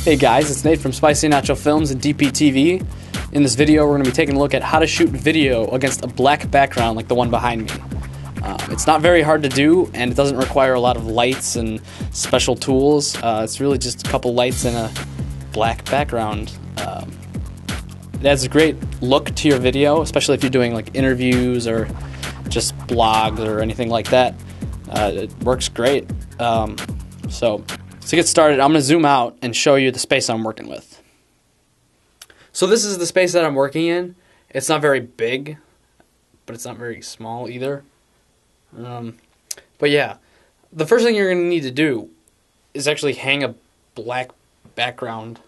Hey guys, it's Nate from SpicyNachoFilms and DPTV. In this video, we're going to be taking a look at how to shoot video against a black background like the one behind me. It's not very hard to do, and it doesn't require a lot of lights and special tools. It's really just a couple lights and a black background. It adds a great look to your video, especially if you're doing like interviews or just blogs or anything like that. It works great. So to get started, I'm going to zoom out and show you the space I'm working with. So this is the space that I'm working in. It's not very big, but it's not very small either. But yeah, the first thing you're going to need to do is actually hang a black background.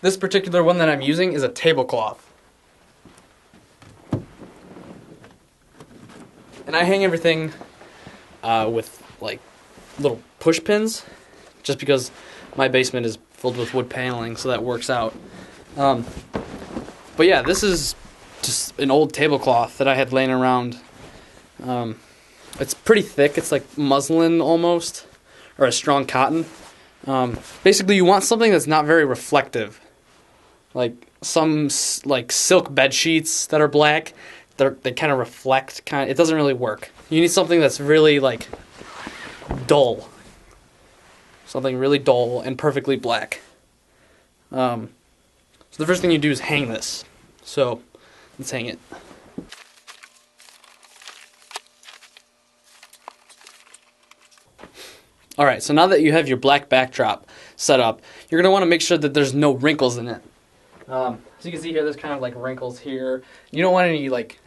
This particular one that I'm using is a tablecloth. And I hang everything with like little push pins, just because my basement is filled with wood paneling, so that works out. But yeah, this is just an old tablecloth that I had laying around. It's pretty thick. It's like muslin almost, or a strong cotton. Basically, you want something that's not very reflective. Like some like silk bed sheets that are black, they kind of reflect. It doesn't really work. You need something that's really like dull. Something really dull and perfectly black. So the first thing you do is hang this. So let's hang it. Alright, so now that you have your black backdrop set up, you're going to want to make sure that there's no wrinkles in it. So you can see here, there's kind of like wrinkles here. You don't want any like,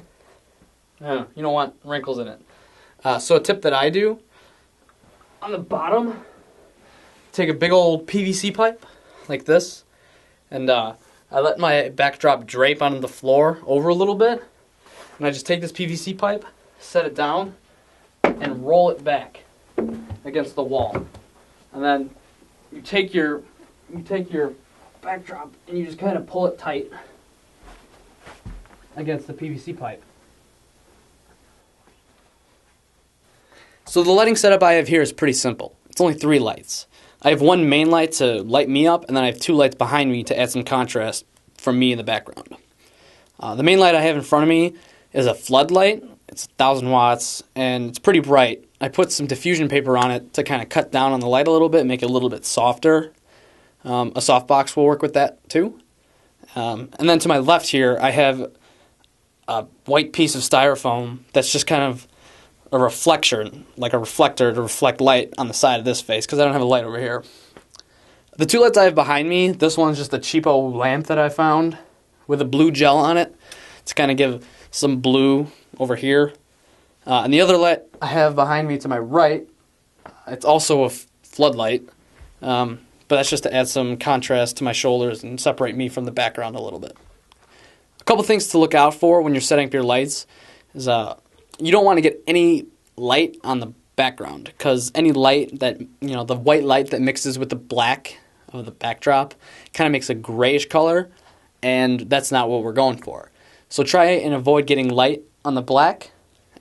you don't want wrinkles in it. So a tip that I do, on the bottom, take a big old PVC pipe like this, and I let my backdrop drape onto the floor over a little bit, and I just take this PVC pipe, set it down, and roll it back against the wall. And then you take your backdrop and you just kind of pull it tight against the PVC pipe. So the lighting setup I have here is pretty simple. It's only 3 lights. I have one main light to light me up, and then I have 2 lights behind me to add some contrast from me in the background. The main light I have in front of me is a floodlight. It's 1,000 watts, and it's pretty bright. I put some diffusion paper on it to kind of cut down on the light a little bit, make it a little bit softer. A softbox will work with that too. And then to my left here, I have a white piece of styrofoam that's just kind of a reflection, like a reflector to reflect light on the side of this face, because I don't have a light over here. The 2 lights I have behind me, this one's just a cheapo lamp that I found with a blue gel on it to kind of give some blue over here. And the other light I have behind me to my right, it's also a floodlight, but that's just to add some contrast to my shoulders and separate me from the background a little bit. A couple things to look out for when you're setting up your lights is you don't want to get any light on the background, because any light that, the white light that mixes with the black of the backdrop kind of makes a grayish color, and that's not what we're going for. So try and avoid getting light on the black,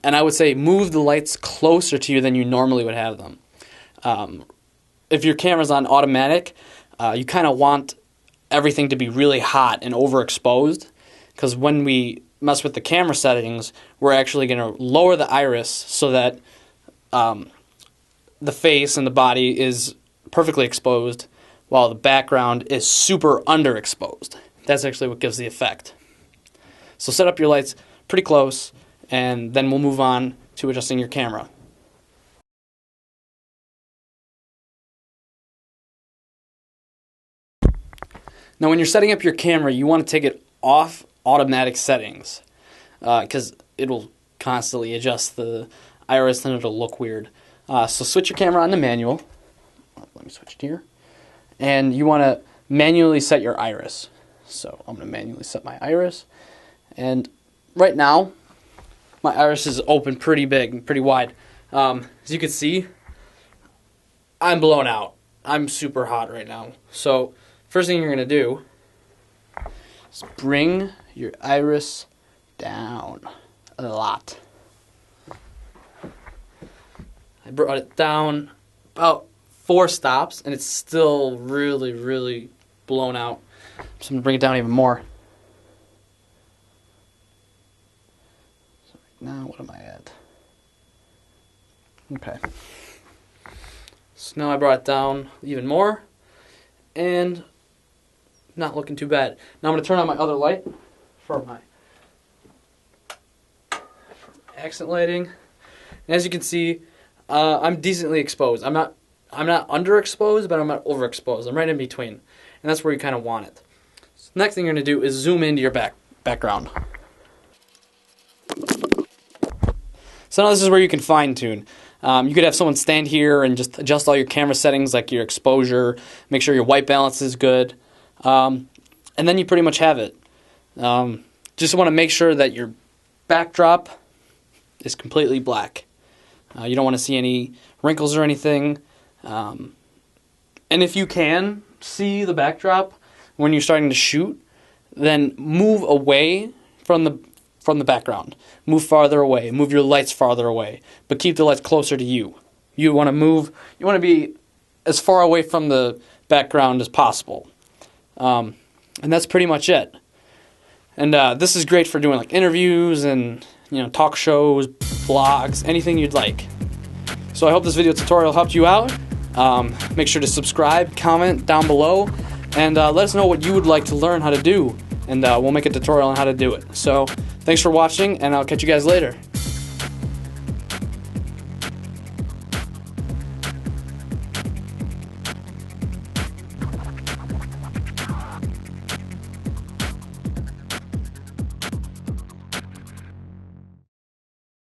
and I would say move the lights closer to you than you normally would have them. If your camera's on automatic, you kind of want everything to be really hot and overexposed, because when we mess with the camera settings, we're actually going to lower the iris so that the face and the body is perfectly exposed while the background is super underexposed. That's actually what gives the effect. So set up your lights pretty close, and then we'll move on to adjusting your camera. Now when you're setting up your camera, you want to take it off automatic settings, because it'll constantly adjust the iris and it'll look weird. So switch your camera on to manual. Let me switch it here. And you want to manually set your iris. So I'm going to manually set my iris. And right now, my iris is open pretty big, pretty wide. As you can see, I'm blown out. I'm super hot right now. So first thing you're going to do is bring your iris down a lot. I brought it down about 4 stops, and it's still really, really blown out. So I'm going to bring it down even more. So right now, what am I at? Okay. So now I brought it down even more, and not looking too bad. Now I'm going to turn on my other light for my accent lighting. And as you can see, I'm decently exposed. I'm not underexposed, but I'm not overexposed. I'm right in between, and that's where you kind of want it. So the next thing you're going to do is zoom into your background. So now this is where you can fine tune. You could have someone stand here and just adjust all your camera settings, like your exposure, make sure your white balance is good, and then you pretty much have it. Just want to make sure that your backdrop is completely black. You don't want to see any wrinkles or anything. And if you can see the backdrop when you're starting to shoot, then move away from the background. Move farther away. Move your lights farther away. But keep the lights closer to you. You want to be as far away from the background as possible. And that's pretty much it. And this is great for doing like interviews and talk shows, vlogs, anything you'd like. So I hope this video tutorial helped you out. Make sure to subscribe, comment down below, and let us know what you would like to learn how to do, and we'll make a tutorial on how to do it. So thanks for watching, and I'll catch you guys later.